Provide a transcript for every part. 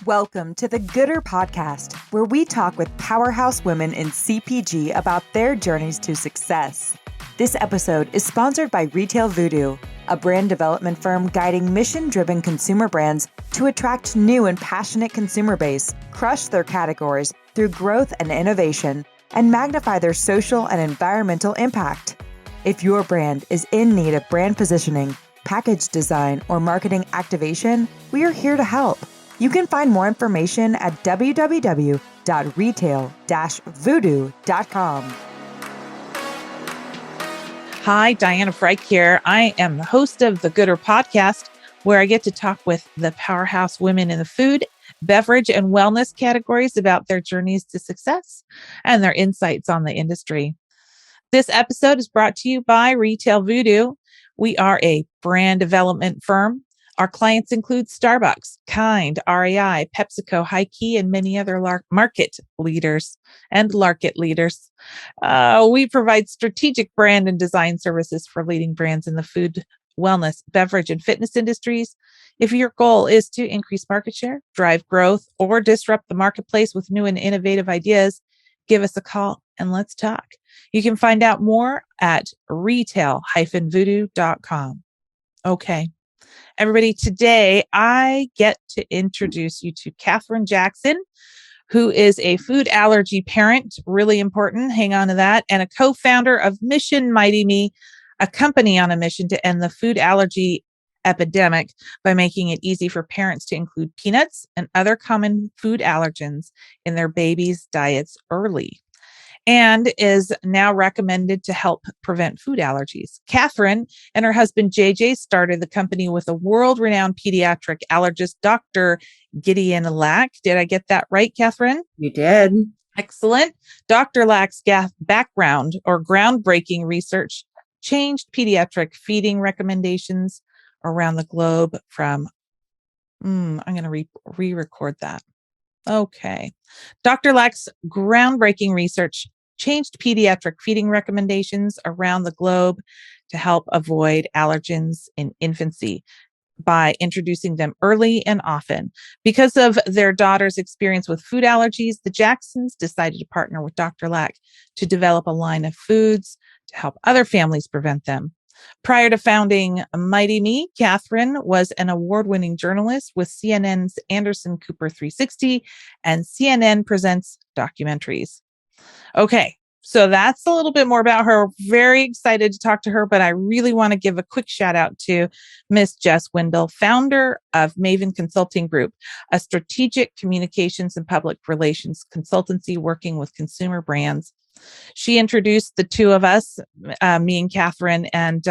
Welcome to the Gooder Podcast, where we talk with powerhouse women in CPG about their journeys to success. This episode is sponsored by Retail Voodoo, a brand development firm guiding mission-driven consumer brands to attract new and passionate consumer base, crush their categories through growth and innovation, and magnify their social and environmental impact. If your brand is in need of brand positioning, package design, or marketing activation, we are here to help. You can find more information at www.retail-voodoo.com. Hi, Diana Freik here. I am the host of the Gooder Podcast, where I get to talk with the powerhouse women in the food, beverage, and wellness categories about their journeys to success and their insights on the industry. This episode is brought to you by Retail Voodoo. We are a brand development firm. Our clients include Starbucks, Kind, REI, PepsiCo, Hi-Key, and many other market leaders and Larket leaders. We provide strategic brand and design services for leading brands in the food, wellness, beverage, and fitness industries. If your goal is to increase market share, drive growth, or disrupt the marketplace with new and innovative ideas, give us a call and let's talk. You can find out more at retail-voodoo.com. Okay. Everybody, today I get to introduce you to Catherine Jaxon, who is a food allergy parent, really important, hang on to that, and a co-founder of Mission MightyMe, a company on a mission to end the food allergy epidemic by making it easy for parents to include peanuts and other common food allergens in their babies' diets early, and is now recommended to help prevent food allergies. Catherine and her husband, JJ, started the company with a world-renowned pediatric allergist, Dr. Gideon Lack. Did I get that right, Catherine? You did. Excellent. Dr. Lack's background or groundbreaking research changed pediatric feeding recommendations around the globe from, I'm going to re-record that. Okay. Dr. Lack's groundbreaking research changed pediatric feeding recommendations around the globe to help avoid allergens in infancy by introducing them early and often. Because of their daughter's experience with food allergies, the Jaxons decided to partner with Dr. Lack to develop a line of foods to help other families prevent them. Prior to founding MightyMe, Catherine was an award-winning journalist with CNN's Anderson Cooper 360 and CNN Presents documentaries. Okay, so that's a little bit more about her. Very excited to talk to her, but I really want to give a quick shout out to Miss Jess Wendell, founder of Maven Consulting Group, a strategic communications and public relations consultancy working with consumer brands. She introduced the two of us, me and Catherine, and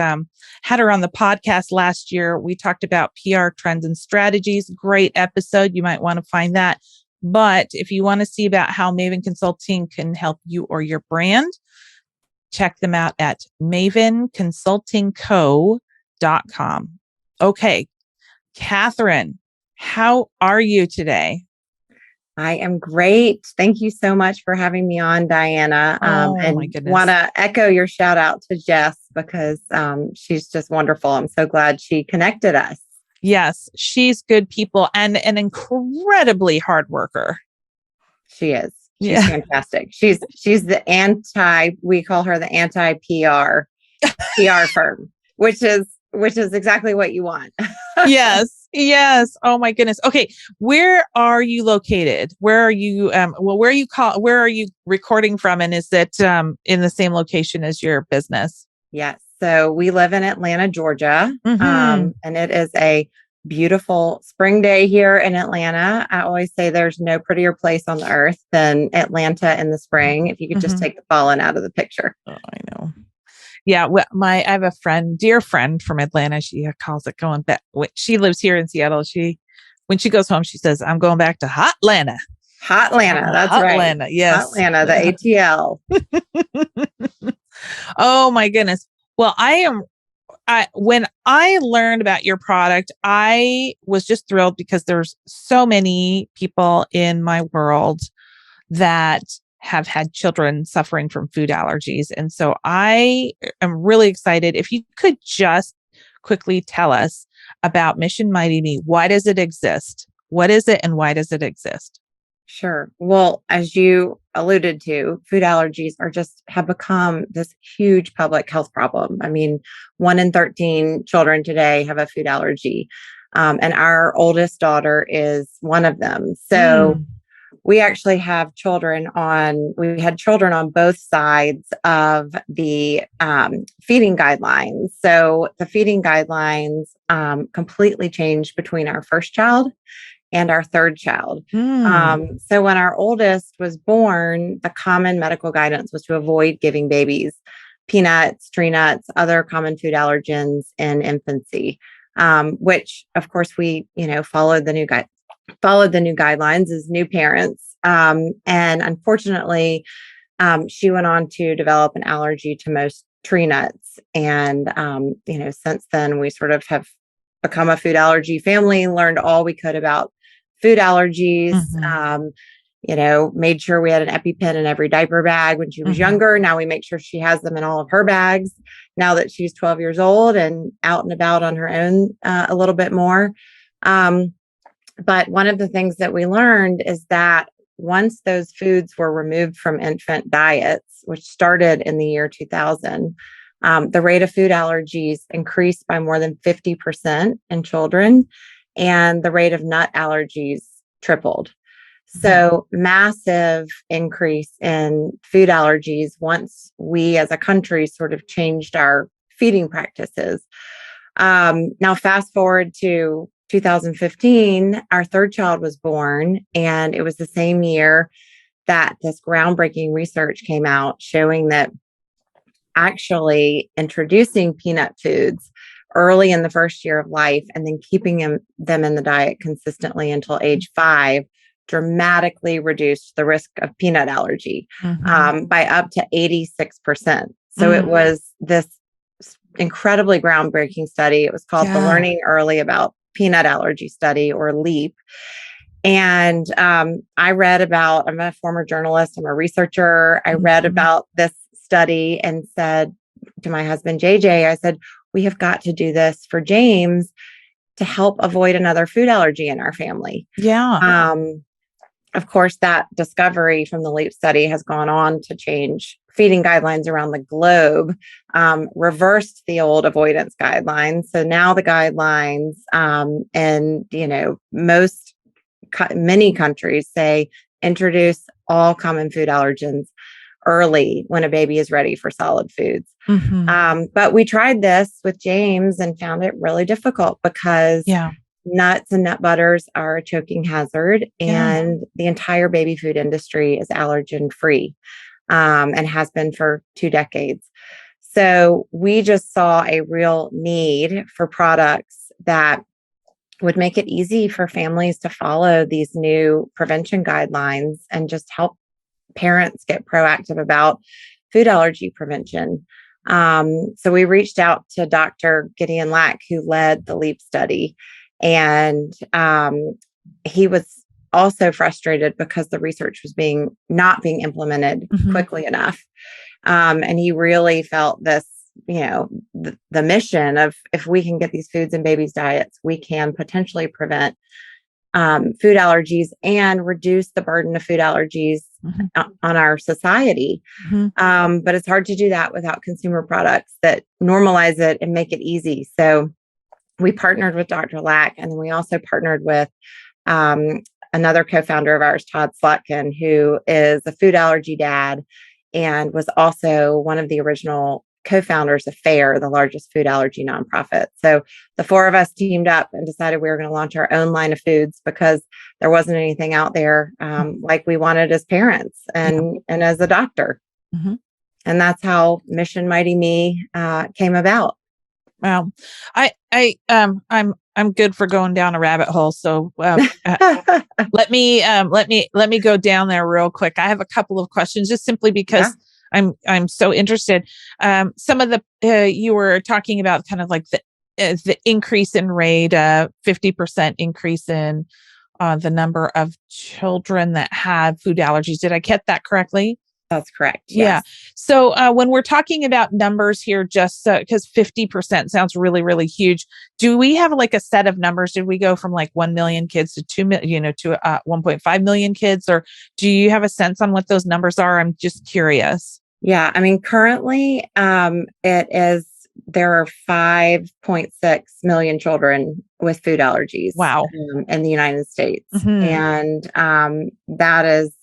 had her on the podcast last year. We talked about PR trends and strategies. Great episode. You might want to find that. But if you want to see about how Maven Consulting can help you or your brand, check them out at mavenconsultingco.com. Okay, Catherine, how are you today? I am great. Thank you so much for having me on, Diana. My goodness. Want to echo your shout out to Jess because she's just wonderful. I'm so glad she connected us. Yes, she's good people and an incredibly hard worker. She is. She's fantastic. She's the we call her the anti-PR firm, which is exactly what you want. Yes. Oh my goodness. Okay. Where are you located? Where are you? Where are you recording from? And is it in the same location as your business? Yes. So we live in Atlanta, Georgia, and it is a beautiful spring day here in Atlanta. I always say there's no prettier place on the earth than Atlanta in the spring. If you could just take the pollen out of the picture. Oh, I know. Yeah, I have a dear friend from Atlanta. She calls it going back. She lives here in Seattle. When she goes home, she says, "I'm going back to Hot Atlanta." Hot Atlanta, that's Hot right. Atlanta, yes. Hot Atlanta, the ATL. Oh my goodness. Well, when I learned about your product, I was just thrilled because there's so many people in my world that have had children suffering from food allergies. And so I am really excited. If you could just quickly tell us about Mission MightyMe. Why does it exist? What is it and why does it exist? Sure. Well, as you alluded to, food allergies have become this huge public health problem. I mean, 1 in 13 children today have a food allergy. And our oldest daughter is one of them. So we actually have we had children on both sides of the feeding guidelines. So the feeding guidelines completely changed between our first child and our third child. So when our oldest was born, the common medical guidance was to avoid giving babies peanuts, tree nuts, other common food allergens in infancy, which of course we, followed the new guidelines as new parents. And unfortunately, she went on to develop an allergy to most tree nuts. And, since then we sort of have become a food allergy family, learned all we could about food allergies, made sure we had an EpiPen in every diaper bag when she was younger. Now we make sure she has them in all of her bags now that she's 12 years old and out and about on her own a little bit more. But one of the things that we learned is that once those foods were removed from infant diets, which started in the year 2000, the rate of food allergies increased by more than 50% in children, and the rate of nut allergies tripled. So massive increase in food allergies once we as a country sort of changed our feeding practices. Now, fast forward to 2015, our third child was born, and it was the same year that this groundbreaking research came out showing that actually introducing peanut foods early in the first year of life and then keeping them in the diet consistently until age 5 dramatically reduced the risk of peanut allergy by up to 86%. So it was this incredibly groundbreaking study. It was called the Learning Early About Peanut Allergy Study, or LEAP. And I'm a former journalist, I'm a researcher. I read about this study and said to my husband, JJ, I said, we have got to do this for James to help avoid another food allergy in our family. Yeah. Of course, that discovery from the LEAP study has gone on to change feeding guidelines around the globe, reversed the old avoidance guidelines. So now the guidelines and, many countries say introduce all common food allergens early when a baby is ready for solid foods. But we tried this with James and found it really difficult because nuts and nut butters are a choking hazard, and the entire baby food industry is allergen free and has been for 2 decades. So we just saw a real need for products that would make it easy for families to follow these new prevention guidelines and just help parents get proactive about food allergy prevention. So we reached out to Dr. Gideon Lack, who led the LEAP study. And he was also frustrated because the research was not being implemented quickly enough. And he really felt this, the mission of, if we can get these foods in babies' diets, we can potentially prevent food allergies and reduce the burden of food allergies on our society. But it's hard to do that without consumer products that normalize it and make it easy. So we partnered with Dr. Lack, and then we also partnered with another co-founder of ours, Todd Slotkin, who is a food allergy dad and was also one of the original co-founders of FAIR, the largest food allergy nonprofit. So the 4 of us teamed up and decided we were going to launch our own line of foods because there wasn't anything out there like we wanted as parents and as a doctor. And that's how Mission MightyMe came about. Wow. I'm good for going down a rabbit hole. So let me go down there real quick. I have a couple of questions just simply because I'm so interested. Some of the you were talking about kind of like the increase in rate, 50% increase in the number of children that have food allergies. Did I get that correctly? That's correct. Yeah. Yes. So when we're talking about numbers here, just because 50% sounds really, really huge, do we have like a set of numbers? Did we go from like 1 million kids to 2 million, to 1.5 million kids? Or do you have a sense on what those numbers are? I'm just curious. Yeah. I mean, currently, there are 5.6 million children with food allergies. Wow. In the United States. Mm-hmm. And that is,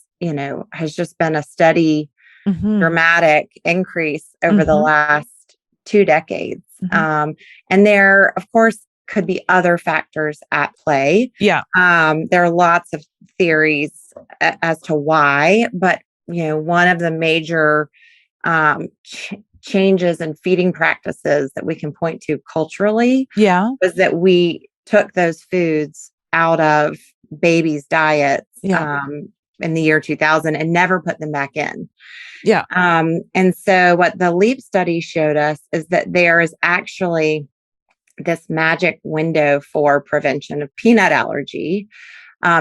has just been a steady, Mm-hmm. dramatic increase over the Mm-hmm. last 2 decades. Mm-hmm. And there, of course, could be other factors at play. Yeah. There are lots of theories as to why, but, one of the major changes in feeding practices that we can point to culturally was that we took those foods out of babies' diets in the year 2000 and never put them back in. Yeah. And so what the LEAP study showed us is that there is actually this magic window for prevention of peanut allergy,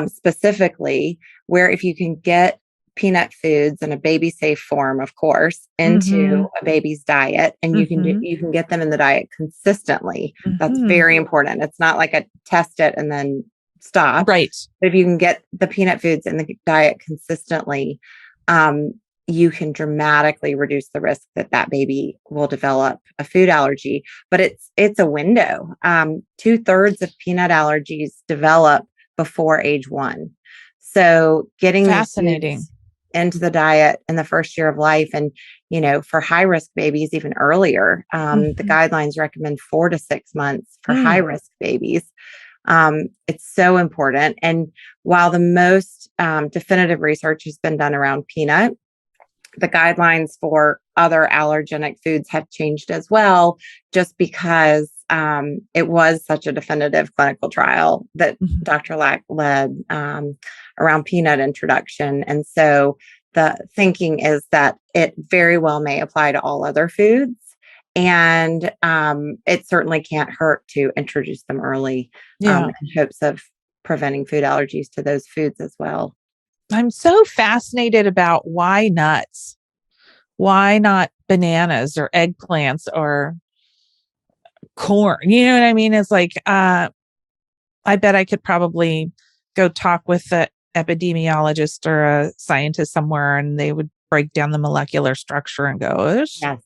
specifically, where if you can get peanut foods in a baby safe form, of course, into a baby's diet, and you can get them in the diet consistently. That's very important. It's not like a test it and then stop. Right. But if you can get the peanut foods in the diet consistently, you can dramatically reduce the risk that baby will develop a food allergy. But it's a window. 2/3 of peanut allergies develop before age 1. So getting fascinating into the diet in the first year of life, and for high risk babies even earlier, the guidelines recommend 4 to 6 months for high risk babies. It's so important. And while the most definitive research has been done around peanut, the guidelines for other allergenic foods have changed as well, just because it was such a definitive clinical trial that Dr. Lack led around peanut introduction. And so the thinking is that it very well may apply to all other foods. And it certainly can't hurt to introduce them early in hopes of preventing food allergies to those foods as well. I'm so fascinated about why nuts. Why not bananas or eggplants or corn? You know what I mean? It's like, I bet I could probably go talk with an epidemiologist or a scientist somewhere, and they would break down the molecular structure and go, Yes.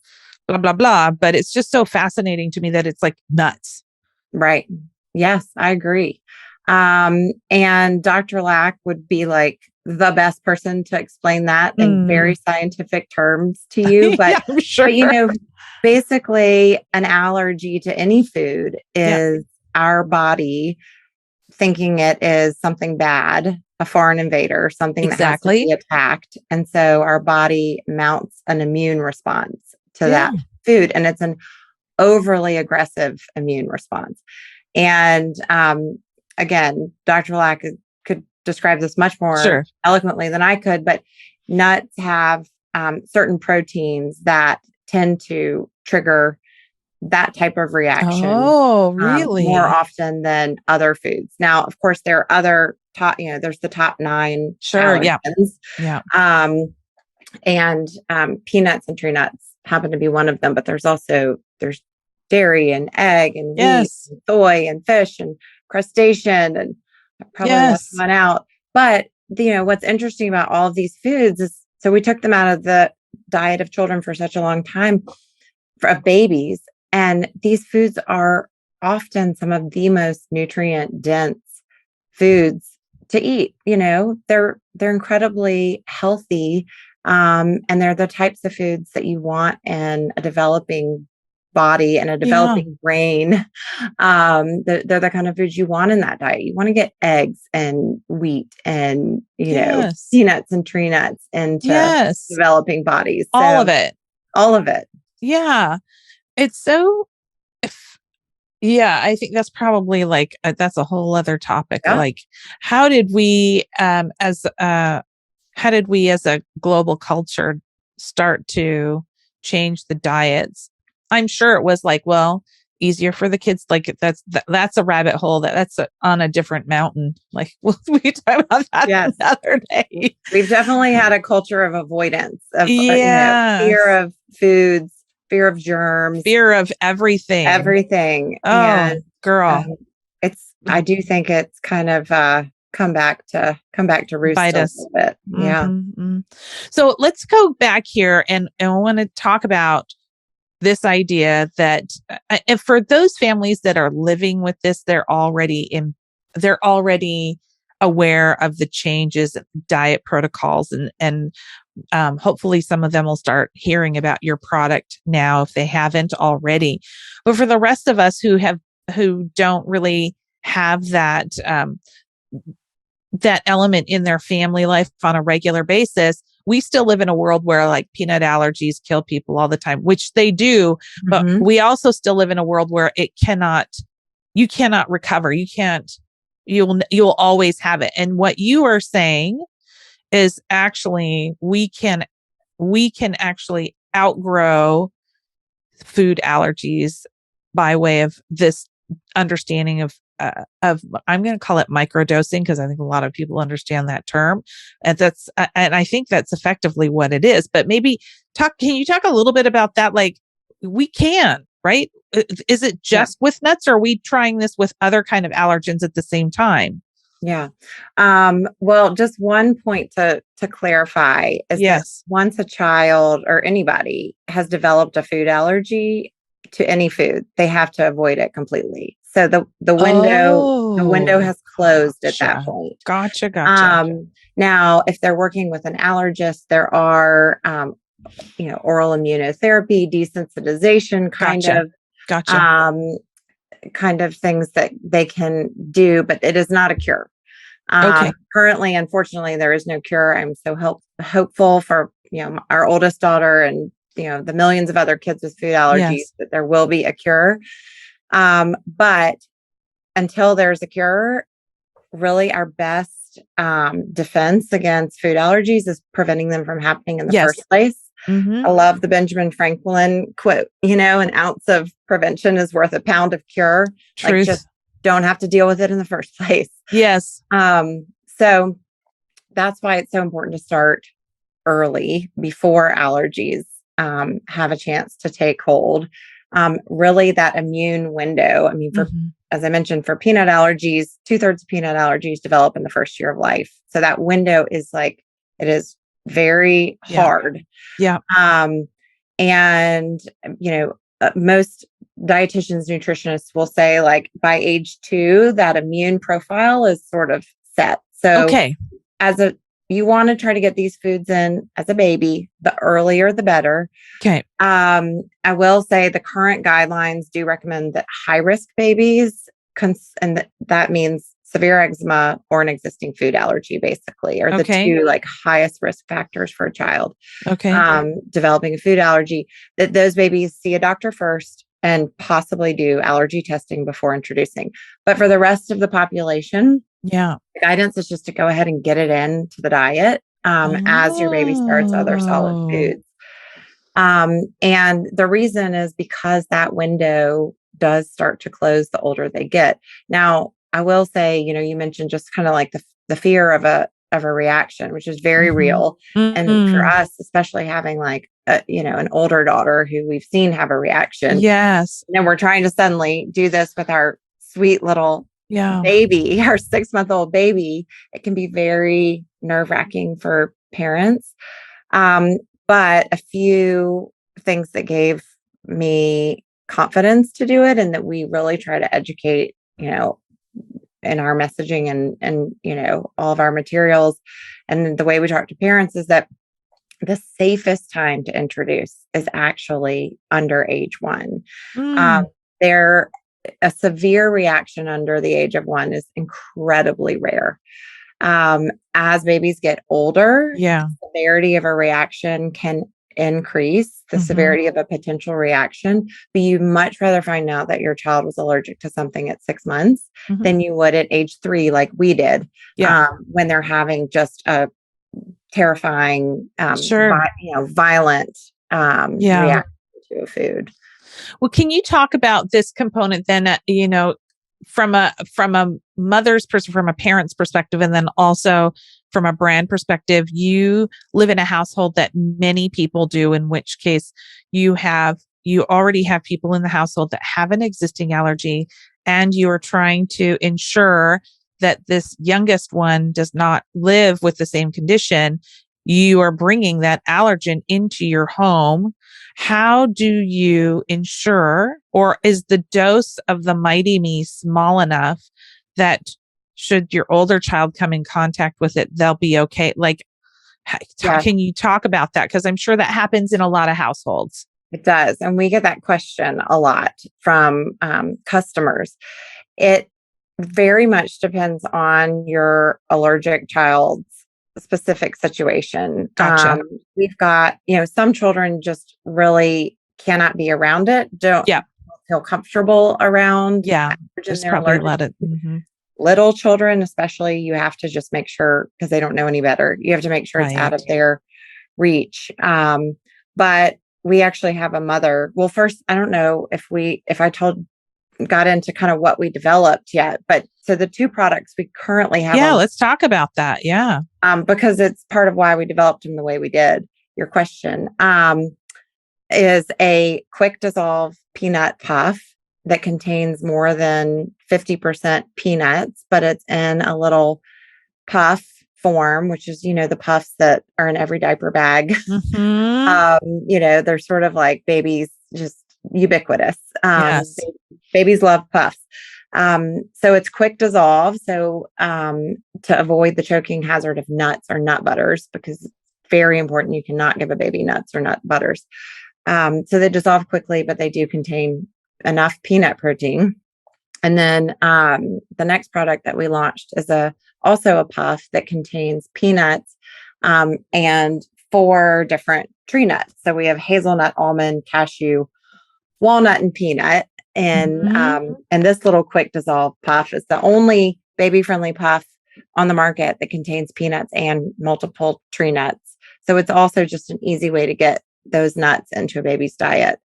blah, blah, blah. But it's just so fascinating to me that it's like nuts. Right. Yes, I agree. And Dr. Lack would be like the best person to explain that in very scientific terms to you. But, yeah, I'm sure. but basically an allergy to any food is our body thinking it is something bad, a foreign invader, something that has to be attacked. And so our body mounts an immune response to that food. And it's an overly aggressive immune response. And again, Dr. Lack could describe this much more eloquently than I could, but nuts have certain proteins that tend to trigger that type of reaction. Oh, really? More often than other foods. Now, of course, there are other there's the top 9 allergens. And peanuts and tree nuts happen to be one of them, but there's dairy and egg and wheat and soy and fish and crustacean, and I probably left one out. But what's interesting about all of these foods is, so we took them out of the diet of children for such a long time, of babies, and these foods are often some of the most nutrient dense foods to eat. They're incredibly healthy, and they're the types of foods that you want in a developing body and a developing brain. They're the kind of foods you want in that diet. You want to get eggs and wheat and peanuts and tree nuts into developing bodies. All of it. Yeah. It's so, I think that's probably like, that's a whole other topic. Like, how did we as a global culture start to change the diets? I'm sure it was like, well, easier for the kids. Like that's a rabbit hole that's on a different mountain. Like we talk about that another day. We've definitely had a culture of avoidance of fear of foods, fear of germs, fear of everything. Oh, and, girl, I do think it's kind of come back to roost bite us a little bit. Yeah. Mm-hmm. So let's go back here and I want to talk about this idea that if for those families that are living with this, they're already aware of the changes, diet protocols, and hopefully some of them will start hearing about your product now if they haven't already. But for the rest of us who don't really have that element in their family life on a regular basis, we still live in a world where like peanut allergies kill people all the time, which they do. But we also still live in a world where you cannot recover. You'll always have it. And what you are saying is actually we can actually outgrow food allergies by way of this understanding of I'm going to call it microdosing, because I think a lot of people understand that term, and I think that's effectively what it is. But maybe can you talk a little bit about that? Like we can, right? Is it just with nuts, or are we trying this with other kind of allergens at the same time? Yeah. Well, just one point to clarify is that once a child or anybody has developed a food allergy to any food, they have to avoid it completely. So the window has closed at that point. Gotcha. Now, if they're working with an allergist, there are oral immunotherapy, desensitization kind of things that they can do, but it is not a cure. Currently, unfortunately, there is no cure. I'm so hopeful for our oldest daughter and the millions of other kids with food allergies that there will be a cure. But until there's a cure, really our best defense against food allergies is preventing them from happening in the first place. I love the Benjamin Franklin quote, an ounce of prevention is worth a pound of cure. Truth. Like just don't have to deal with it in the first place. Yes. So that's why it's so important to start early before allergies have a chance to take hold. Really that immune window. I mean, as I mentioned, for peanut allergies, 2/3 of peanut allergies develop in the first year of life. So that window is it is very hard. Yeah. And, most dietitians, nutritionists will say like by age 2, that immune profile is sort of set. So you want to try to get these foods in as a baby, the earlier, the better. Okay. I will say the current guidelines do recommend that high-risk babies, and that means severe eczema or an existing food allergy, basically, are the two highest risk factors for a child developing a food allergy, that those babies see a doctor first and possibly do allergy testing before introducing. But for the rest of the population, the guidance is just to go ahead and get it into the diet as your baby starts other solid foods. And the reason is because that window does start to close the older they get. Now, I will say, you mentioned just kind of like the fear of a reaction, which is very real. And for us, especially having an older daughter who we've seen have a reaction. Yes. And then we're trying to suddenly do this with our sweet little baby, our 6-month-old baby. It can be very nerve-wracking for parents. But a few things that gave me confidence to do it, and that we really try to educate, in our messaging and all of our materials, and the way we talk to parents, is that the safest time to introduce is actually under age 1. A severe reaction under the age of 1 is incredibly rare. As babies get older, the severity of a reaction can increase, the severity of a potential reaction, but you much rather find out that your child was allergic to something at 6 months than you would at age 3, like we did, when they're having just a terrifying, violent reaction to a food. Well, can you talk about this component then, from a mother's person, from a parent's perspective, and then also from a brand perspective? You live in a household that many people do, in which case you already have people in the household that have an existing allergy, and you are trying to ensure that this youngest one does not live with the same condition. You are bringing that allergen into your home. How do you ensure, or is the dose of the MightyMe small enough that should your older child come in contact with it, they'll be okay? Like, can you talk about that? Because I'm sure that happens in a lot of households. It does. And we get that question a lot from customers. It very much depends on your allergic child's specific situation. Gotcha. We've got, some children just really cannot be around it, don't feel comfortable around. Yeah. There's probably a lot of little children, especially, you have to just make sure, because they don't know any better. You have to make sure it's out of their reach. But we actually have a mother. Well, first, I don't know if I got into kind of what we developed yet, but so the two products we currently have. Yeah, let's talk about that. Yeah. Because it's part of why we developed them the way we did. Your question is a quick dissolve peanut puff that contains more than 50% peanuts, but it's in a little puff form, which is, the puffs that are in every diaper bag. They're sort of like babies, just ubiquitous. Yes. Babies love puffs. So it's quick dissolve. So to avoid the choking hazard of nuts or nut butters, because it's very important, you cannot give a baby nuts or nut butters. So they dissolve quickly, but they do contain enough peanut protein. And then the next product that we launched is also a puff that contains peanuts and 4 different tree nuts. So we have hazelnut, almond, cashew, walnut, and peanut. And this little quick dissolve puff is the only baby-friendly puff on the market that contains peanuts and multiple tree nuts. So it's also just an easy way to get those nuts into a baby's diet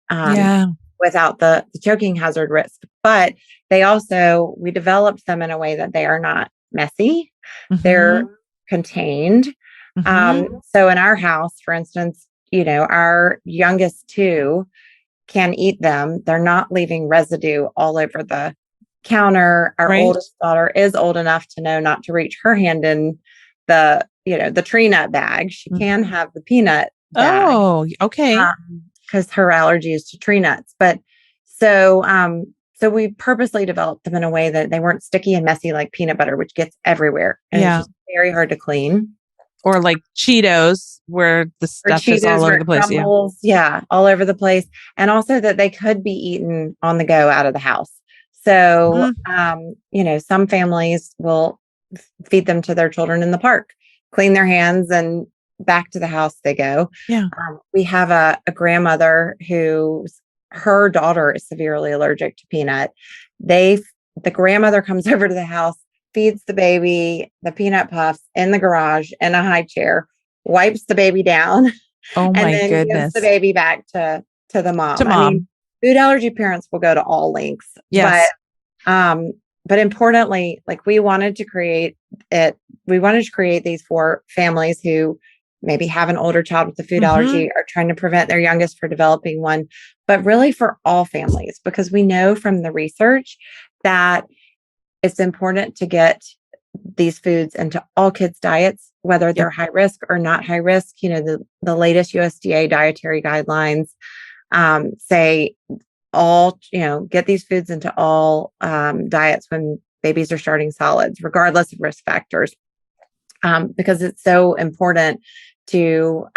without the choking hazard risk. But we developed them in a way that they are not messy. They're contained. So in our house, for instance, our youngest 2 can eat them. They're not leaving residue all over the counter. Our oldest daughter is old enough to know not to reach her hand in the tree nut bag. She can have the peanut bag. Oh, okay. Because her allergy is to tree nuts. But so we purposely developed them in a way that they weren't sticky and messy like peanut butter, which gets everywhere. And it's just very hard to clean. Or like Cheetos, where the stuff is all over the place. Crumbles, all over the place. And also that they could be eaten on the go out of the house. So, some families will feed them to their children in the park, clean their hands, and back to the house they go. Yeah. We have a grandmother her daughter is severely allergic to peanut. The grandmother comes over to the house, feeds the baby the peanut puffs in the garage in a high chair, wipes the baby down, and then goodness, gives the baby back to the mom. I mean, food allergy parents will go to all lengths. Yes. But importantly, like we wanted to create these 4 families who maybe have an older child with a food allergy, are trying to prevent their youngest from developing one, but really for all families, because we know from the research that it's important to get these foods into all kids' diets, whether they're high risk or not high risk. The latest USDA dietary guidelines say get these foods into all diets when babies are starting solids, regardless of risk factors, because it's so important to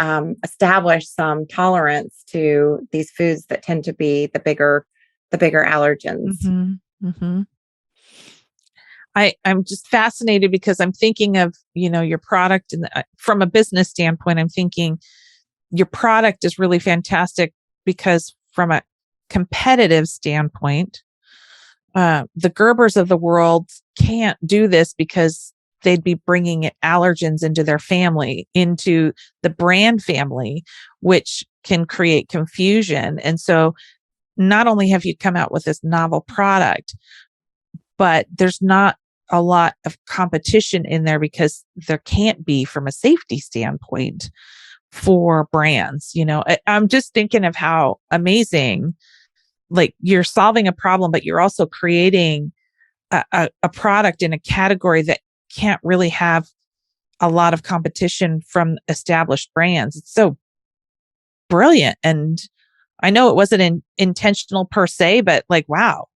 establish some tolerance to these foods that tend to be the bigger allergens. I'm just fascinated because I'm thinking of, your product, and from a business standpoint, I'm thinking your product is really fantastic because from a competitive standpoint, the Gerbers of the world can't do this because they'd be bringing allergens into their family, into the brand family, which can create confusion. And so not only have you come out with this novel product, but there's not a lot of competition in there because there can't be from a safety standpoint for brands. I'm just thinking of how amazing, like, you're solving a problem, but you're also creating a product in a category that can't really have a lot of competition from established brands. It's so brilliant. And I know it wasn't intentional per se, but like, wow.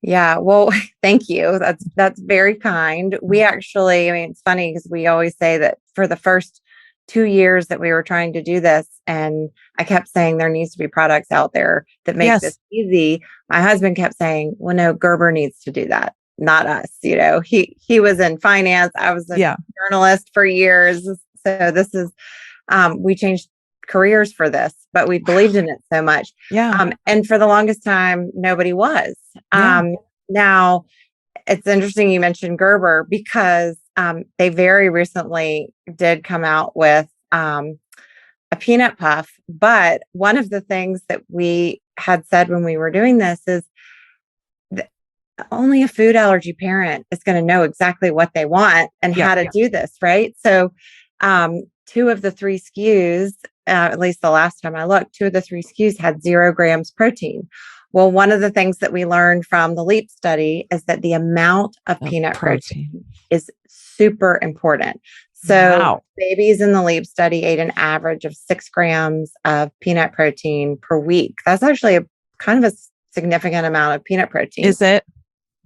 Yeah. Well, thank you. That's very kind. We actually, it's funny because we always say that for the first 2 years that we were trying to do this, and I kept saying there needs to be products out there that make this easy. My husband kept saying, well, no, Gerber needs to do that, not us. He was in finance. I was a journalist for years. So this is, we changed careers for this, but we believed in it so much. And for the longest time, nobody was. Now it's interesting you mentioned Gerber because they very recently did come out with a peanut puff. But one of the things that we had said when we were doing this is that only a food allergy parent is going to know exactly what they want and how to do this, right? So 2 of the 3 SKUs, at least the last time I looked, 2 of the 3 SKUs had 0 grams protein. Well, one of the things that we learned from the LEAP study is that the amount of peanut protein is super important. So babies in the LEAP study ate an average of 6 grams of peanut protein per week. That's actually a kind of a significant amount of peanut protein. Is it?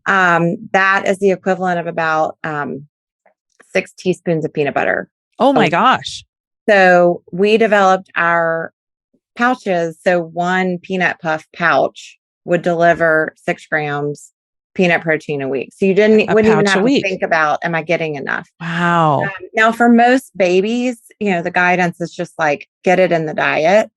That is the equivalent of about 6 teaspoons of peanut butter. Oh my gosh. So we developed our pouches. So 1 peanut puff pouch would deliver 6 grams peanut protein a week. So you wouldn't even have to think about, am I getting enough? Wow. Now for most babies, the guidance is just like, get it in the diet,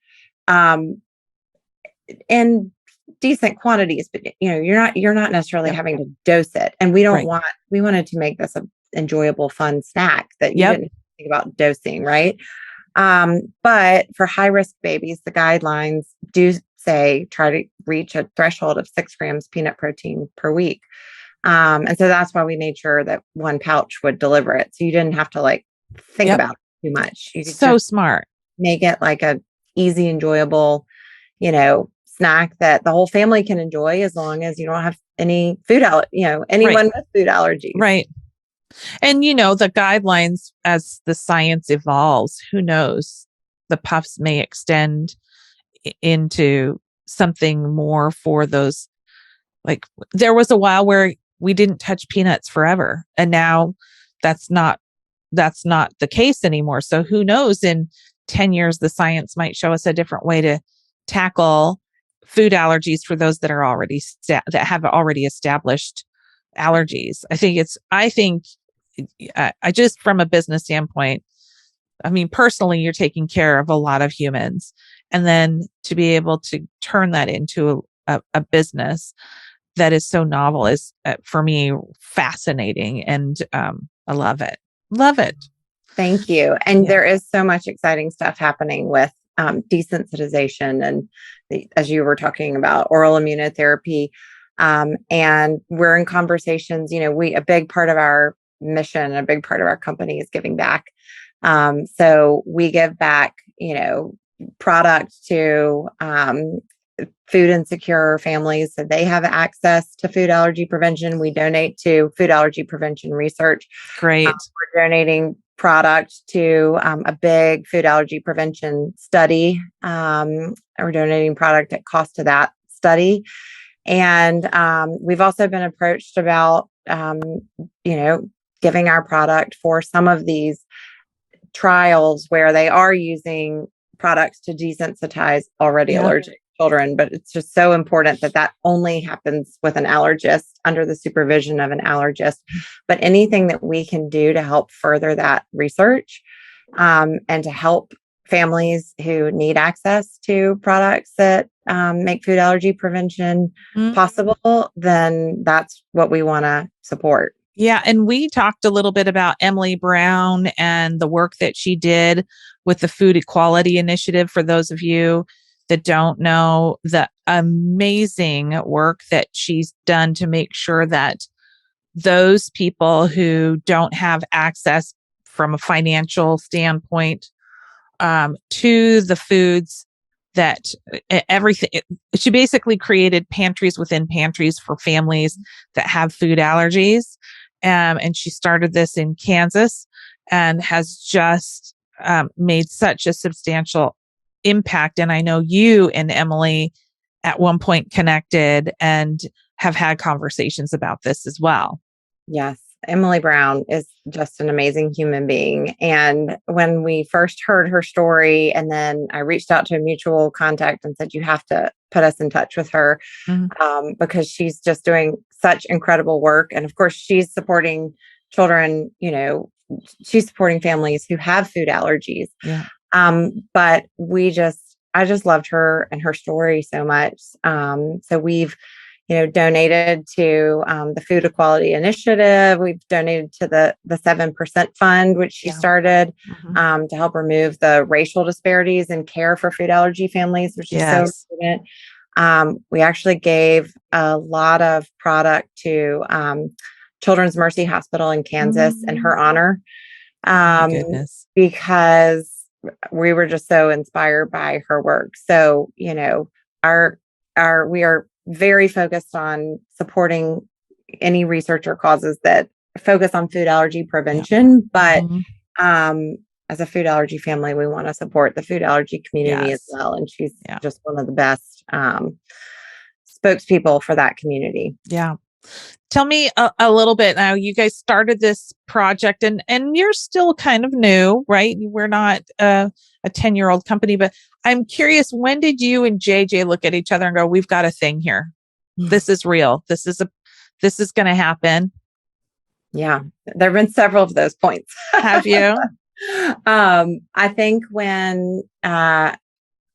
in decent quantities, but you're not necessarily having to dose it. And we wanted to make this an enjoyable, fun snack that you didn't think about dosing, right? But for high risk babies, the guidelines do say try to reach a threshold of 6 grams peanut protein per week. And so that's why we made sure that 1 pouch would deliver it. So you didn't have to think about it too much. You could just smart. Make it like a easy, enjoyable, snack that the whole family can enjoy as long as you don't have any food anyone with food allergies. Right. And, the guidelines, as the science evolves, who knows, the puffs may extend into something more for those. Like there was a while where we didn't touch peanuts forever. And now that's not the case anymore. So who knows, in 10 years, the science might show us a different way to tackle food allergies for those that are already that have already established allergies. I think I just, from a business standpoint, personally, you're taking care of a lot of humans, and then to be able to turn that into a business that is so novel is, for me, fascinating. And I love it. Love it. Thank you. And there is so much exciting stuff happening with desensitization and as you were talking about, oral immunotherapy. And we're in conversations, a big part of our mission, a big part of our company is giving back. So we give back, product to food insecure families so they have access to food allergy prevention. We donate to food allergy prevention research. Great. We're donating product to a big food allergy prevention study. We're donating product at cost to that study. And we've also been approached about, giving our product for some of these trials where they are using products to desensitize already allergic children. But it's just so important that only happens with an allergist under the supervision of an allergist. But anything that we can do to help further that research and to help families who need access to products that make food allergy prevention possible, then that's what we want to support. Yeah. And we talked a little bit about Emily Brown and the work that she did with the Food Equality Initiative. For those of you that don't know, the amazing work that she's done to make sure that those people who don't have access from a financial standpoint to the foods that everything, she basically created pantries within pantries for families that have food allergies. And she started this in Kansas and has just made such a substantial impact. And I know you and Emily at one point connected and have had conversations about this as well. Yes. Emily Brown is just an amazing human being. And when we first heard her story, and then I reached out to a mutual contact and said, you have to put us in touch with her because she's just doing such incredible work. And of course, she's supporting children, she's supporting families who have food allergies. Yeah. But I just loved her and her story so much. So we've donated to the Food Equality Initiative. We've donated to the 7% fund, which she started to help remove the racial disparities in care for food allergy families, which is so important. We actually gave a lot of product to Children's Mercy Hospital in Kansas in her honor because we were just so inspired by her work. So, we are very focused on supporting any research or causes that focus on food allergy prevention. But as a food allergy family, we want to support the food allergy community as well. And she's just one of the best spokespeople for that community. Yeah. Tell me a little bit now. You guys started this project and you're still kind of new, right? We're not a 10-year-old company, but I'm curious, when did you and JJ look at each other and go, we've got a thing here. This is real. This is going to happen. Yeah. There've been several of those points. Have you? I think when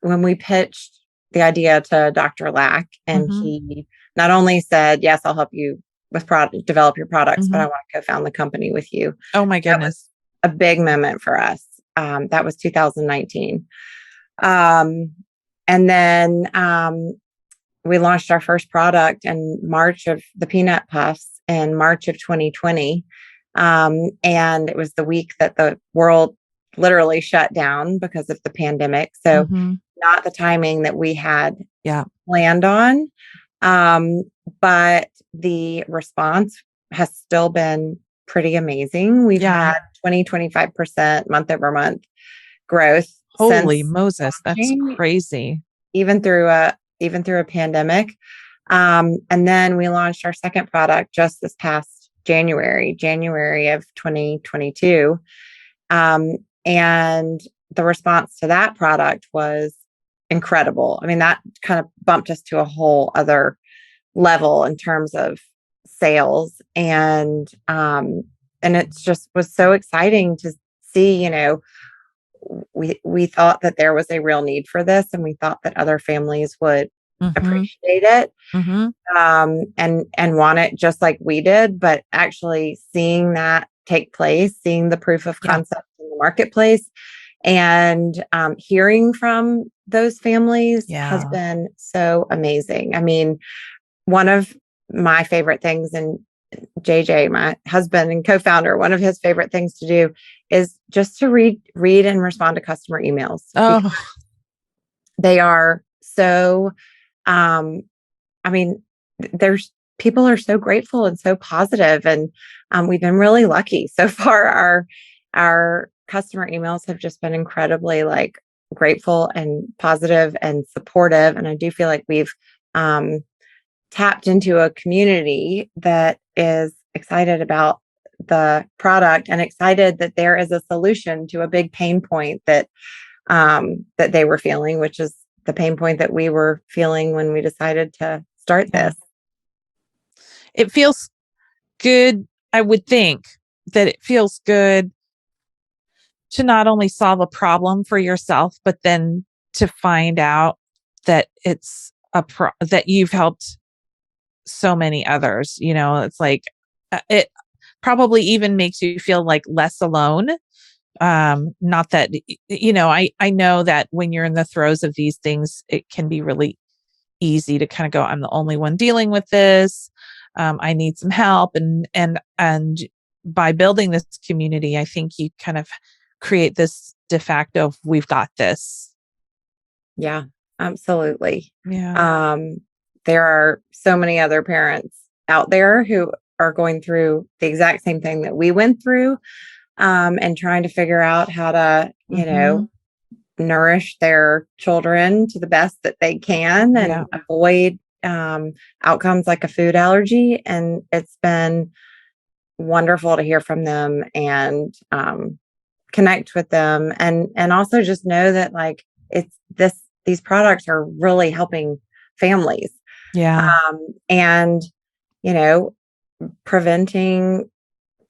we pitched the idea to Dr. Lack and he not only said, yes, I'll help you with develop your products, but I want to co-found the company with you. Oh my goodness. A big moment for us. That was 2019. And then we launched our first product in March of the peanut puffs in March of 2020. And it was the week that the world literally shut down because of the pandemic. So not the timing that we had planned on. But the response has still been pretty amazing. We've had 25% month over month growth. Holy Moses. That's crazy. Even through a pandemic. And then we launched our second product just this past January of 2022. And the response to that product was incredible. I mean, that kind of bumped us to a whole other level in terms of sales. And it just was so exciting to see, we thought that there was a real need for this, and we thought that other families would appreciate it and want it just like we did. But actually seeing that take place, seeing the proof of concept in the marketplace, and hearing from those families has been so amazing. I mean, one of my favorite things, and JJ, my husband and co-founder, one of his favorite things to do is just to read and respond to customer emails. Oh. They are so, people are so grateful and so positive, and we've been really lucky so far. Our customer emails have just been incredibly grateful and positive and supportive. And I do feel like we've tapped into a community that is excited about the product and excited that there is a solution to a big pain point that they were feeling, which is the pain point that we were feeling when we decided to start this. It feels good. I would think that it feels good to not only solve a problem for yourself, but then to find out that it's that you've helped so many others. It's like it probably even makes you feel like less alone. Not that, I know that when you're in the throes of these things, it can be really easy to kind of go, I'm the only one dealing with this. I need some help. And by building this community, I think you kind of create this de facto, we've got this. Yeah, absolutely. Yeah. There are so many other parents out there who are going through the exact same thing that we went through, and trying to figure out how to, nourish their children to the best that they can and avoid outcomes like a food allergy. And it's been wonderful to hear from them and connect with them, and also just know that like these products are really helping families. Yeah. And preventing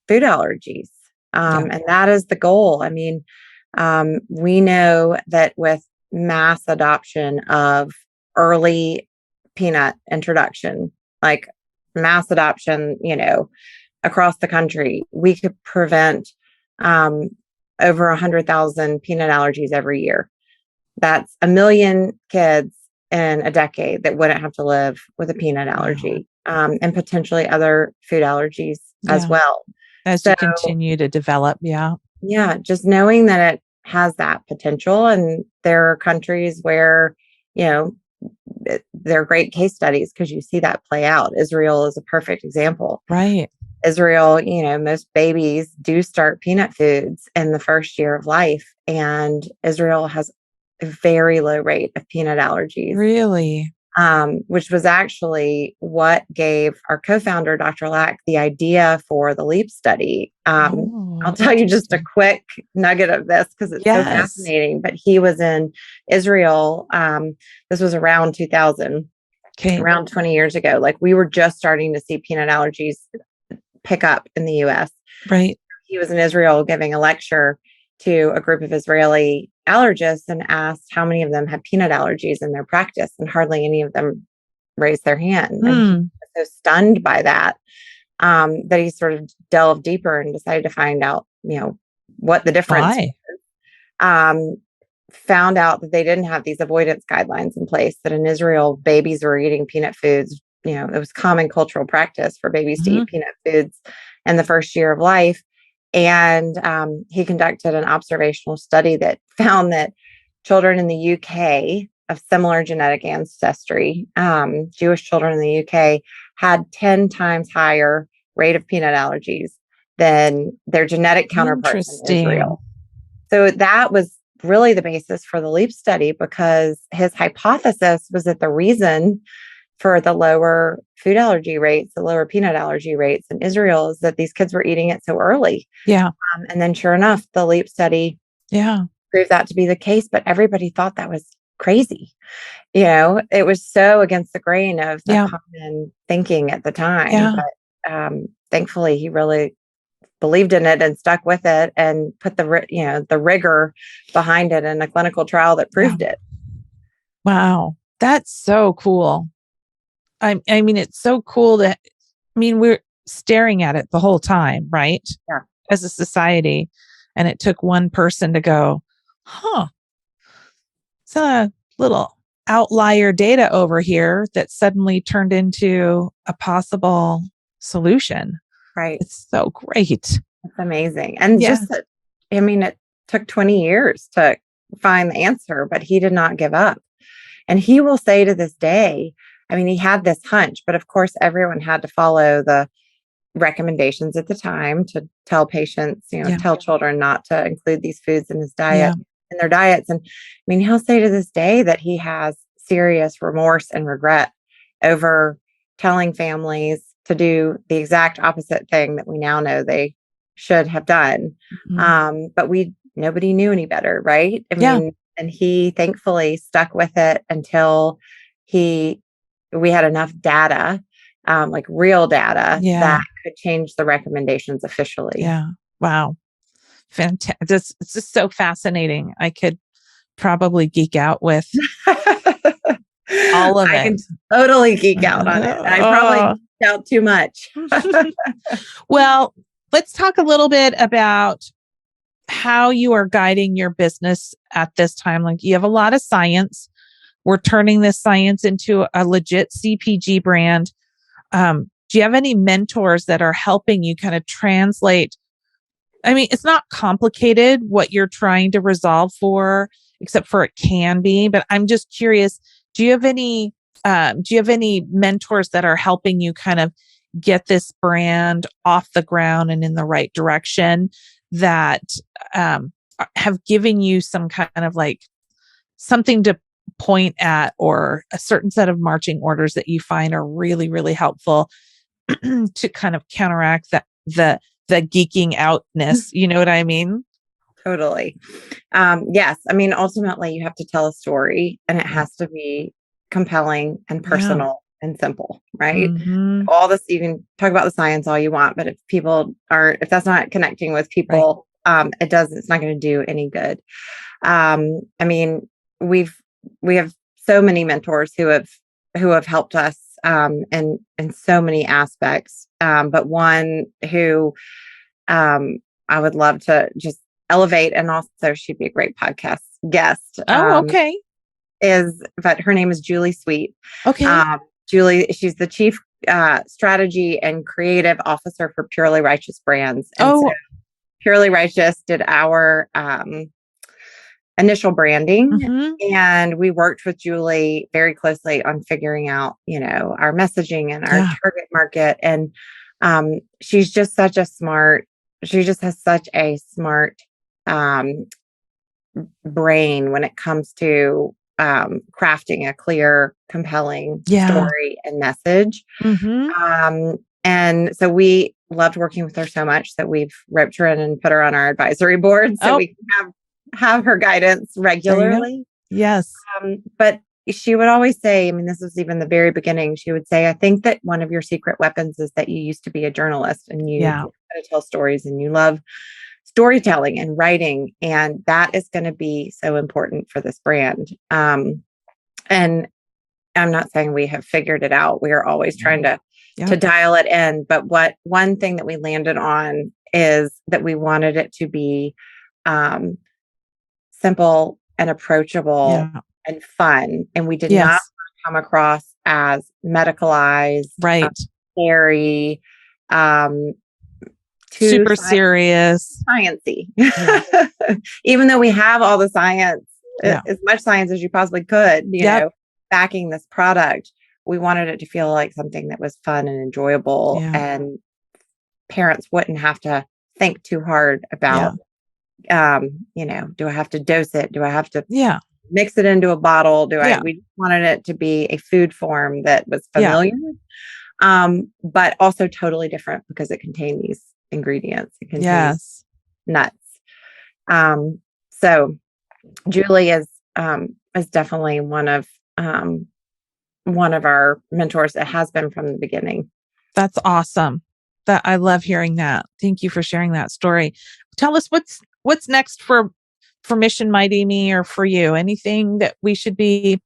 food allergies. And that is the goal. I mean, we know that with mass adoption of early peanut introduction, like mass adoption, across the country, we could prevent over 100,000 peanut allergies every year. That's 1 million kids in a decade that wouldn't have to live with a peanut allergy, and potentially other food allergies as well. As you continue to develop. Yeah. Yeah. Just knowing that it has that potential. And there are countries where, they're great case studies because you see that play out. Israel is a perfect example. Right. Israel, most babies do start peanut foods in the first year of life, and Israel has a very low rate of peanut allergies. Really? Which was actually what gave our co-founder, Dr. Lack, the idea for the LEAP study. I'll tell you just a quick nugget of this because it's so fascinating. But he was in Israel. This was around 2000, around 20 years ago. Like we were just starting to see peanut allergies pick up in the US. Right. He was in Israel giving a lecture to a group of Israeli allergists and asked how many of them had peanut allergies in their practice, and hardly any of them raised their hand. And he was so stunned by that, that he sort of delved deeper and decided to find out, what the difference is. Found out that they didn't have these avoidance guidelines in place, that in Israel, babies were eating peanut foods. It was common cultural practice for babies to eat peanut foods in the first year of life. And he conducted an observational study that found that children in the UK of similar genetic ancestry, Jewish children in the UK, had 10 times higher rate of peanut allergies than their genetic counterparts in Israel. So that was really the basis for the LEAP study, because his hypothesis was that the reason for the lower food allergy rates, the lower peanut allergy rates in Israel, is that these kids were eating it so early. Yeah. And then sure enough, the LEAP study proved that to be the case, but everybody thought that was crazy. It was so against the grain of the common thinking at the time. Yeah. But thankfully, he really believed in it and stuck with it and put the rigor behind it in a clinical trial that proved it. Wow. That's so cool. I mean, it's so cool that, we're staring at it the whole time, right? Yeah. As a society. And it took one person to go, it's a little outlier data over here that suddenly turned into a possible solution. Right. It's so great. It's amazing. And it took 20 years to find the answer, but he did not give up. And he will say to this day, he had this hunch, but of course, everyone had to follow the recommendations at the time to tell patients, tell children not to include these foods in his diet, in their diets. And he'll say to this day that he has serious remorse and regret over telling families to do the exact opposite thing that we now know they should have done. But nobody knew any better, right? And he thankfully stuck with it until we had enough data, like real data, that could change the recommendations officially. Yeah. Wow. Fantastic. It's just so fascinating. I could probably geek out with all of it. I can totally geek out on it. I probably geek out too much. Well, let's talk a little bit about how you are guiding your business at this time. Like, you have a lot of science, we're turning this science into a legit CPG brand. Do you have any mentors that are helping you kind of translate? I mean, it's not complicated what you're trying to resolve for, except for it can be, but I'm just curious, do you have any mentors that are helping you kind of get this brand off the ground and in the right direction that have given you some kind of like something to point at, or a certain set of marching orders that you find are really, really helpful to kind of counteract the geeking outness? You know what I mean? Totally. Yes. I mean, ultimately you have to tell a story, and it has to be compelling and personal and simple, right? Mm-hmm. All this, you can talk about the science all you want, but if that's not connecting with people, it's not going to do any good. I mean, we have so many mentors who have helped us, in so many aspects. But one who, I would love to just elevate, and also she'd be a great podcast guest. Okay. But her name is Julie Sweet. Okay. Julie, she's the chief strategy and creative officer for Purely Righteous Brands. And so Purely Righteous did our initial branding, and we worked with Julie very closely on figuring out, our messaging and our target market. And she just has such a smart brain when it comes to crafting a clear, compelling story and message. And so we loved working with her so much that we've roped her in and put her on our advisory board so we can have her guidance regularly. Yes. But she would always say, I mean, this was even the very beginning, she would say, I think that one of your secret weapons is that you used to be a journalist, and you know how to tell stories, and you love storytelling and writing. And that is going to be so important for this brand. And I'm not saying we have figured it out. We are always trying to dial it in. But one thing that we landed on is that we wanted it to be simple and approachable and fun. And we did not come across as medicalized, scary, super serious, sciencey. Even though we have all the science, as much science as you possibly could, backing this product, we wanted it to feel like something that was fun and enjoyable, and parents wouldn't have to think too hard about, do I have to dose it? Do I have to mix it into a bottle? We wanted it to be a food form that was familiar, but also totally different because it contained these ingredients. It contains nuts. So Julie is definitely one of our mentors that has been from the beginning. That's awesome. I love hearing that. Thank you for sharing that story. Tell us what's next for Mission MightyMe, or for you. Anything that we should be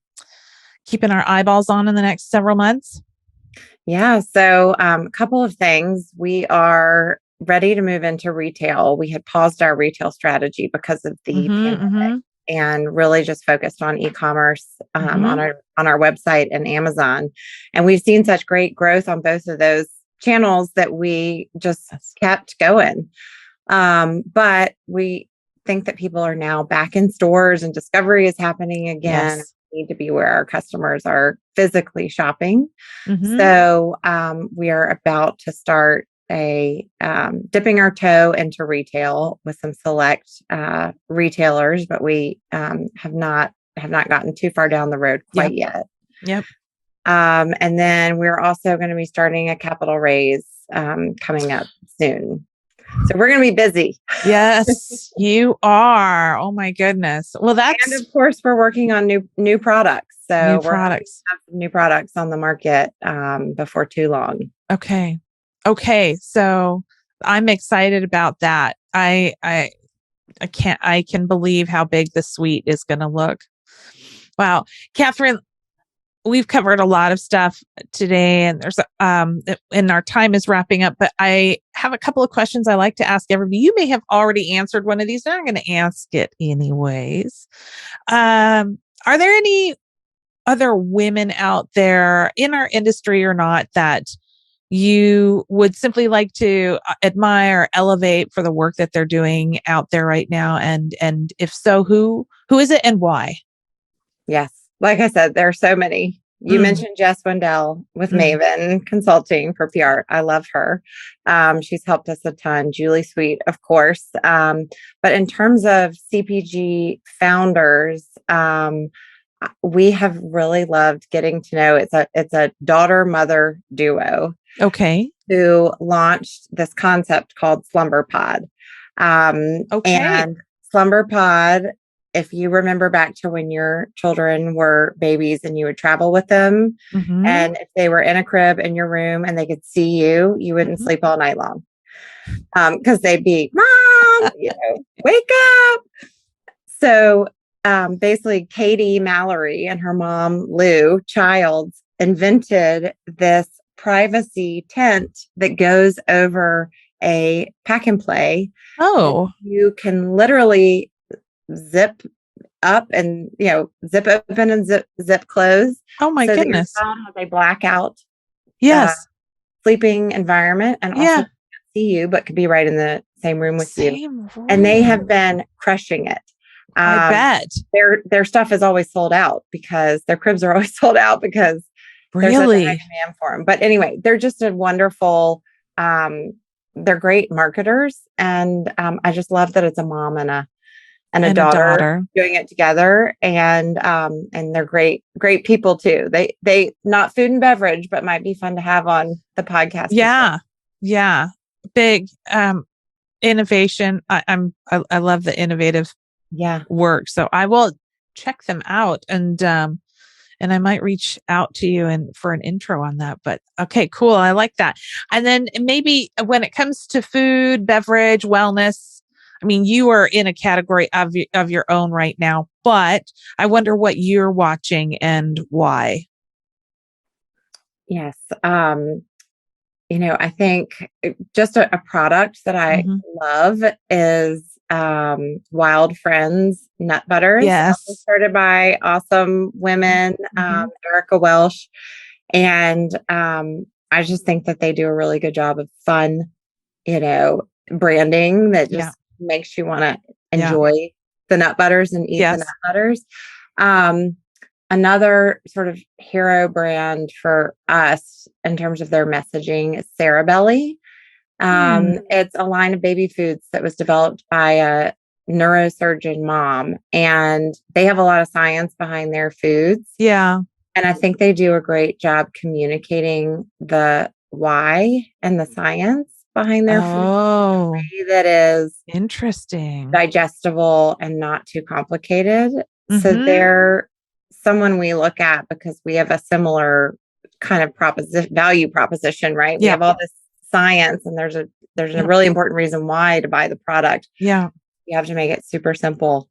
keeping our eyeballs on in the next several months? Yeah. So a couple of things. We are ready to move into retail. We had paused our retail strategy because of the pandemic, and really just focused on e-commerce on our website and Amazon. And we've seen such great growth on both of those channels that we just kept going. But we think that people are now back in stores, and discovery is happening again. Yes. We need to be where our customers are physically shopping. So we are about to start dipping our toe into retail with some select retailers, but we have not gotten too far down the road quite yet. And then we're also going to be starting a capital raise coming up soon. So we're going to be busy. Yes, you are. Oh my goodness. Well, and of course we're working on new products. So we're going to have some new products on the market before too long. Okay. So I'm excited about that. I can believe how big the suite is going to look. Wow. Catherine, we've covered a lot of stuff today, and there's and our time is wrapping up, but I have a couple of questions I like to ask everybody. You may have already answered one of these, and I'm going to ask it anyways. Are there any other women out there in our industry or not that you would simply like to admire, elevate for the work that they're doing out there right now? And if so, who is it and why? Yes. Like I said, there are so many. You mentioned Jess Wendell with Maven Consulting for PR. I love her. She's helped us a ton. Julie Sweet, of course. But in terms of CPG founders, we have really loved getting to know. It's a daughter-mother duo. Okay. Who launched this concept called Slumber Pod. And Slumber Pod, if you remember back to when your children were babies and you would travel with them, and if they were in a crib in your room and they could see you, you wouldn't sleep all night long. Because they'd be, Mom, wake up. So basically, Katie Mallory and her mom, Lou Childs, invented this privacy tent that goes over a pack and play. Oh, you can literally zip up and zip open and zip close. Oh my goodness! That your child has a blackout, sleeping environment, and also can't see you, but could be right in the same room with you. And they have been crushing it. I bet their stuff is always sold out because their cribs are always sold out because there's such a high demand for them. But anyway, they're just a wonderful. They're great marketers, and I just love that it's a mom and a daughter doing it together, and they're great people too. They not food and beverage, but might be fun to have on the podcast. Yeah, big innovation. I love the innovative work, so I will check them out, and I might reach out to you and for an intro on that. But okay, cool. I like that. And then maybe when it comes to food, beverage, wellness, I mean, you are in a category of your own right now, but I wonder what you're watching and why. Yes. I think just a product that I love is Wild Friends nut butters. Yes. Started by awesome women, Erica Welsh. And I just think that they do a really good job of fun, branding that just makes you want to enjoy the nut butters and eat the nut butters. Another sort of hero brand for us in terms of their messaging is Cerebelli. It's a line of baby foods that was developed by a neurosurgeon mom, and they have a lot of science behind their foods. Yeah. And I think they do a great job communicating the why and the science behind their food in a way that is interesting, digestible, and not too complicated. So they're someone we look at because we have a similar kind of value proposition, right? We have all this science, and there's a really important reason why to buy the product. Yeah. You have to make it super simple.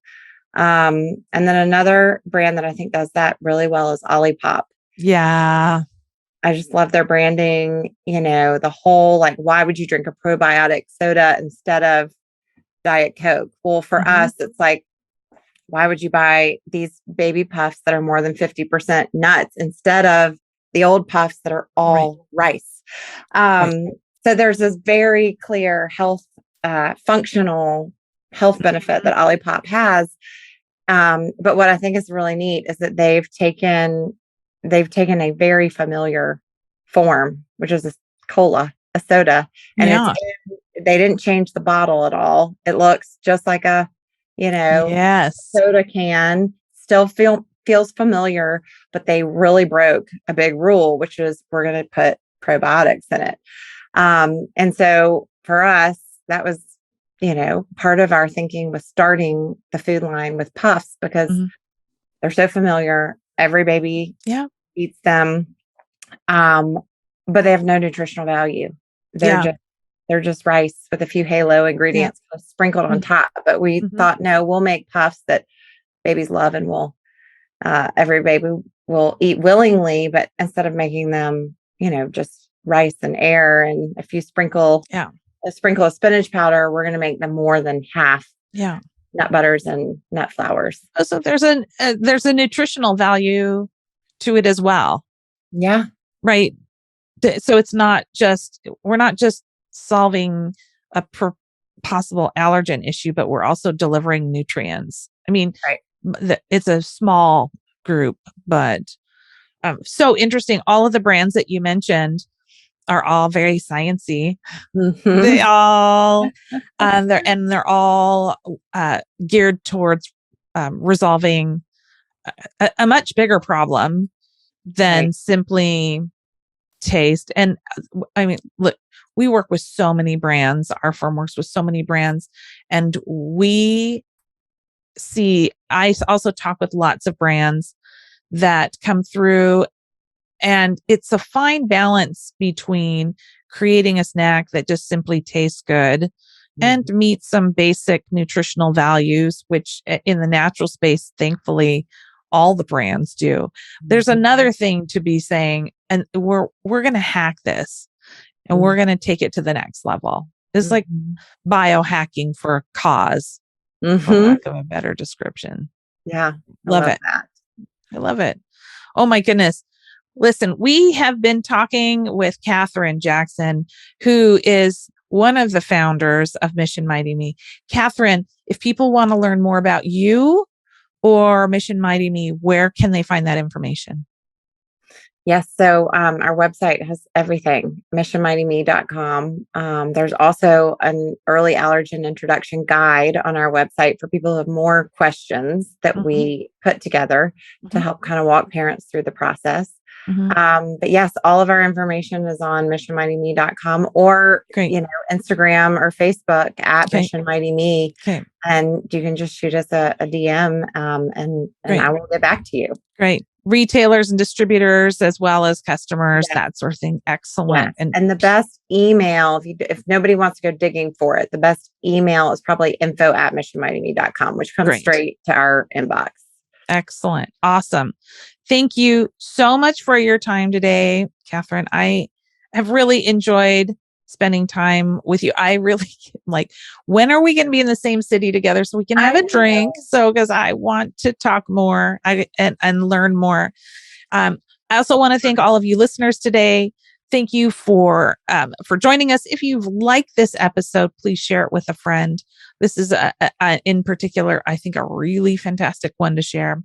And then another brand that I think does that really well is Olipop. Yeah. I just love their branding, the whole, why would you drink a probiotic soda instead of Diet Coke? Well, for us, it's why would you buy these baby puffs that are more than 50% nuts instead of the old puffs that are all rice? So there's this very clear functional health benefit that Olipop has. But what I think is really neat is that they've taken a very familiar form, which is a soda, and they didn't change the bottle at all. It looks just like a soda can. Still feels familiar, but they really broke a big rule, which is we're going to put probiotics in it. And so for us, that was, part of our thinking was starting the food line with puffs because they're so familiar. Every baby eats them. But they have no nutritional value. They're just rice with a few halo ingredients sprinkled on top. But we thought, no, we'll make puffs that babies love and every baby will eat willingly. But instead of making them, just rice and air and a sprinkle of spinach powder, we're going to make them more than half nut butters and nut flours. So there's a nutritional value to it as well. Yeah. Right. So we're not just solving a possible allergen issue, but we're also delivering nutrients. I mean, right. It's a small group, but so interesting. All of the brands that you mentioned are all very sciencey. Mm-hmm. They all, they're all geared towards resolving a much bigger problem than right. simply taste. And I mean, look, we work with so many brands. Our firm works with so many brands, and I also talk with lots of brands that come through, and it's a fine balance between creating a snack that just simply tastes good and meets some basic nutritional values, which in the natural space, thankfully, all the brands do. There's another thing to be saying, and we're going to hack this, and we're going to take it to the next level. It's like biohacking for a cause, for lack of a better description. Yeah. Love it. I love it. Oh my goodness. Listen, we have been talking with Catherine Jaxon, who is one of the founders of Mission MightyMe. Catherine, if people want to learn more about you or Mission MightyMe, where can they find that information? Yes. So our website has everything, missionmightime.com. There's also an early allergen introduction guide on our website for people who have more questions that we put together to help kind of walk parents through the process. But yes, all of our information is on missionmightime.com or, Instagram or Facebook at Mission MightyMe. And you can just shoot us a DM and I will get back to you. Great. Retailers and distributors, as well as customers, that sort of thing. Excellent. Yes. And the best email, if nobody wants to go digging for it, the best email is probably info@missionmightime.com, which comes straight to our inbox. Excellent. Awesome. Thank you so much for your time today, Catherine. I have really enjoyed spending time with you. I really when are we going to be in the same city together so we can have a drink? So, because I want to talk more and learn more. I also want to thank all of you listeners today. Thank you for joining us. If you've liked this episode, please share it with a friend. This is in particular, I think, a really fantastic one to share.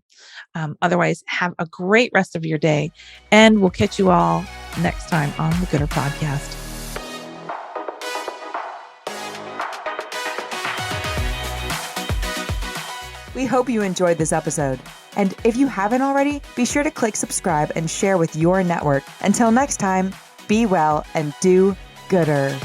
Otherwise, have a great rest of your day, and we'll catch you all next time on the Gooder Podcast. We hope you enjoyed this episode. And if you haven't already, be sure to click subscribe and share with your network. Until next time, be well and do gooder.